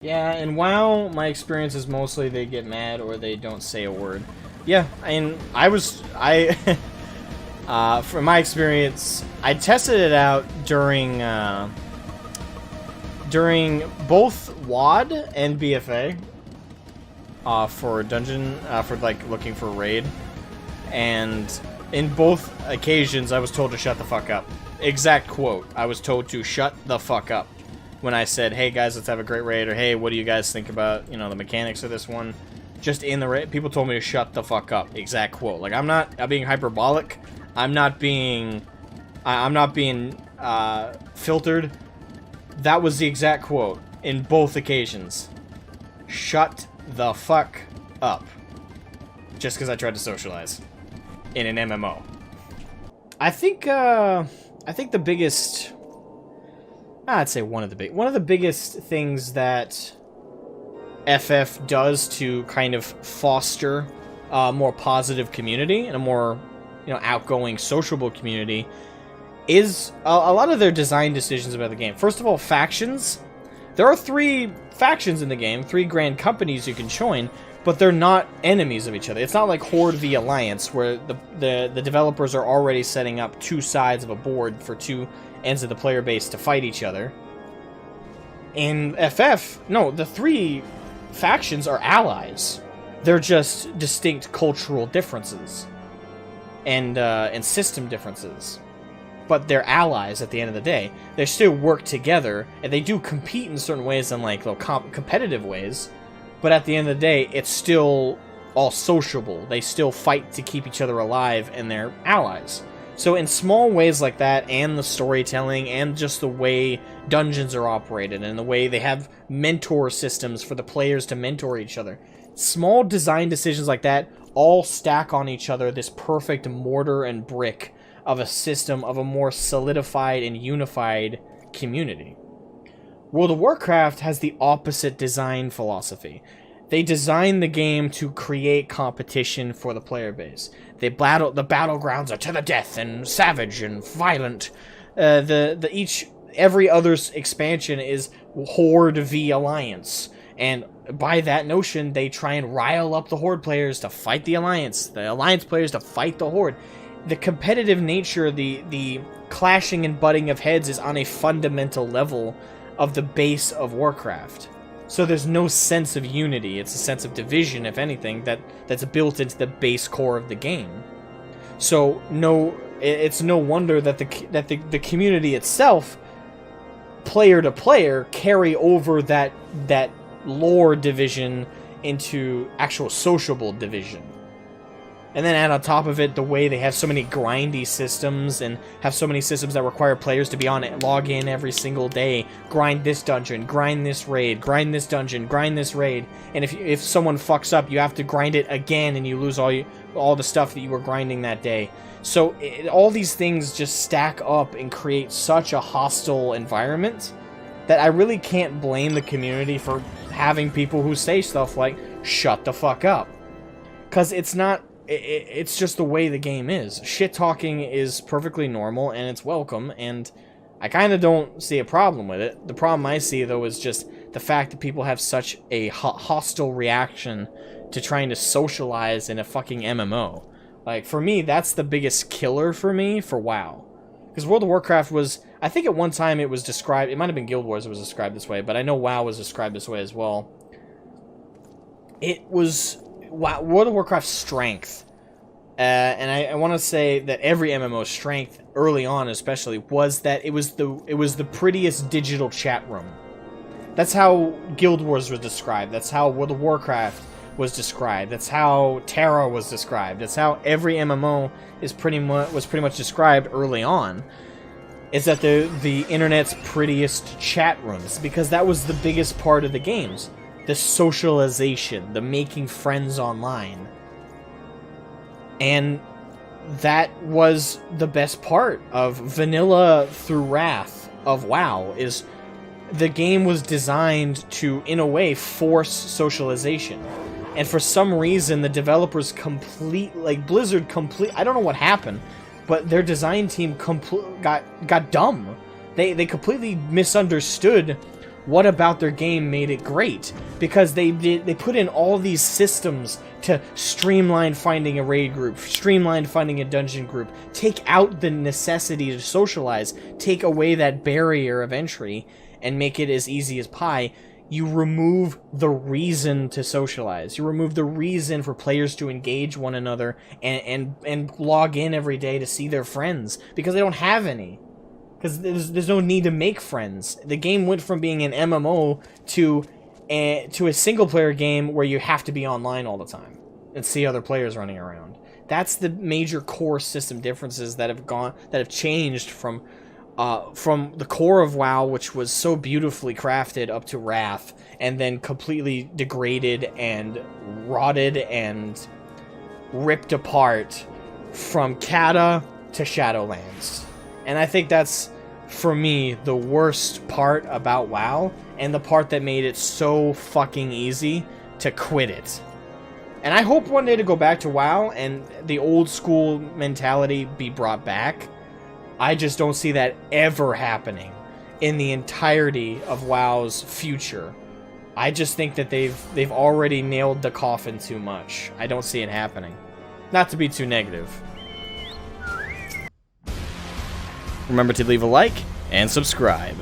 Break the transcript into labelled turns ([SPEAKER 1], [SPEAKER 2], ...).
[SPEAKER 1] Yeah, and WoW, my experience is mostly they get mad or they don't say a word. Yeah, and from my experience, I tested it out during both WoD and BFA for dungeon, for like looking for raid, and in both occasions I was told to shut the fuck up. Exact quote, I was told to shut the fuck up when I said, hey guys, let's have a great raid, or hey, what do you guys think about, you know, the mechanics of this one? Just in the raid, people told me to shut the fuck up. Exact quote. Like, I'm being hyperbolic. I'm not being filtered. That was the exact quote in both occasions. Shut the fuck up. Just because I tried to socialize in an MMO. I think the biggest, I'd say one of the biggest things that FF does to kind of foster a more positive community and a more, you know, outgoing, sociable community is a lot of their design decisions about the game. First of all, factions. There are 3 factions in the game, 3 grand companies you can join, but they're not enemies of each other. It's not like Horde v Alliance, where the developers are already setting up 2 sides of a board for 2 ends of the player base to fight each other. In FF, no, the 3 factions are allies. They're just distinct cultural differences and system differences. But they're allies at the end of the day. They still work together, and they do compete in certain ways, in like little competitive ways. But at the end of the day, it's still all sociable. They still fight to keep each other alive, and they're allies. So in small ways like that, and the storytelling, and just the way dungeons are operated, and the way they have mentor systems for the players to mentor each other, small design decisions like that all stack on each other this perfect mortar and brick of a system of a more solidified and unified community. World of Warcraft has the opposite design philosophy. They design the game to create competition for the player base. The battlegrounds are to the death and savage and violent. Every other expansion is Horde v Alliance, and by that notion, they try and rile up the Horde players to fight the Alliance players to fight the Horde. The competitive nature, the clashing and butting of heads is on a fundamental level of the base of Warcraft. So there's no sense of unity. It's a sense of division, if anything, that's built into the base core of the game. So it's no wonder that the community itself, player to player, carry over that lore division into actual sociable division. And then add on top of it the way they have so many grindy systems and have so many systems that require players to be on it, log in every single day, grind this dungeon, grind this raid, grind this dungeon, grind this raid, and if someone fucks up, you have to grind it again and you lose all the stuff that you were grinding that day. So all these things just stack up and create such a hostile environment that I really can't blame the community for having people who say stuff like, shut the fuck up. Because it's not... It's just the way the game is. Shit-talking is perfectly normal, and it's welcome, and I kind of don't see a problem with it. The problem I see, though, is just the fact that people have such a hostile reaction to trying to socialize in a fucking MMO. Like, for me, that's the biggest killer for me for WoW. Because World of Warcraft was... I think at one time it was described... It might have been Guild Wars that was described this way, but I know WoW was described this way as well. It was... Wow, World of Warcraft's strength, and I want to say that every MMO's strength, early on especially, was that it was the prettiest digital chat room. That's how Guild Wars was described. That's how World of Warcraft was described. That's how Terra was described. That's how every MMO was pretty much described early on. Is that the internet's prettiest chat rooms, because that was the biggest part of the games. The socialization, the making friends online. And that was the best part of vanilla through wrath of WoW, is the game was designed to, in a way, force socialization. And for some reason, the developers Blizzard I don't know what happened, but their design team got dumb. They completely misunderstood What about their game made it great? Because they put in all these systems to streamline finding a raid group, streamline finding a dungeon group, take out the necessity to socialize, take away that barrier of entry, and make it as easy as pie. You remove the reason to socialize. You remove the reason for players to engage one another and log in every day to see their friends, because they don't have any. Because there's no need to make friends. The game went from being an MMO to a single-player game where you have to be online all the time and see other players running around. That's the major core system differences that have changed from the core of WoW, which was so beautifully crafted, up to Wrath, and then completely degraded and rotted and ripped apart from Kata to Shadowlands. And I think that's, for me, the worst part about WoW, and the part that made it so fucking easy to quit it. And I hope one day to go back to WoW and the old school mentality be brought back. I just don't see that ever happening in the entirety of WoW's future. I just think that they've already nailed the coffin too much. I don't see it happening. Not to be too negative. Remember to leave a like and subscribe.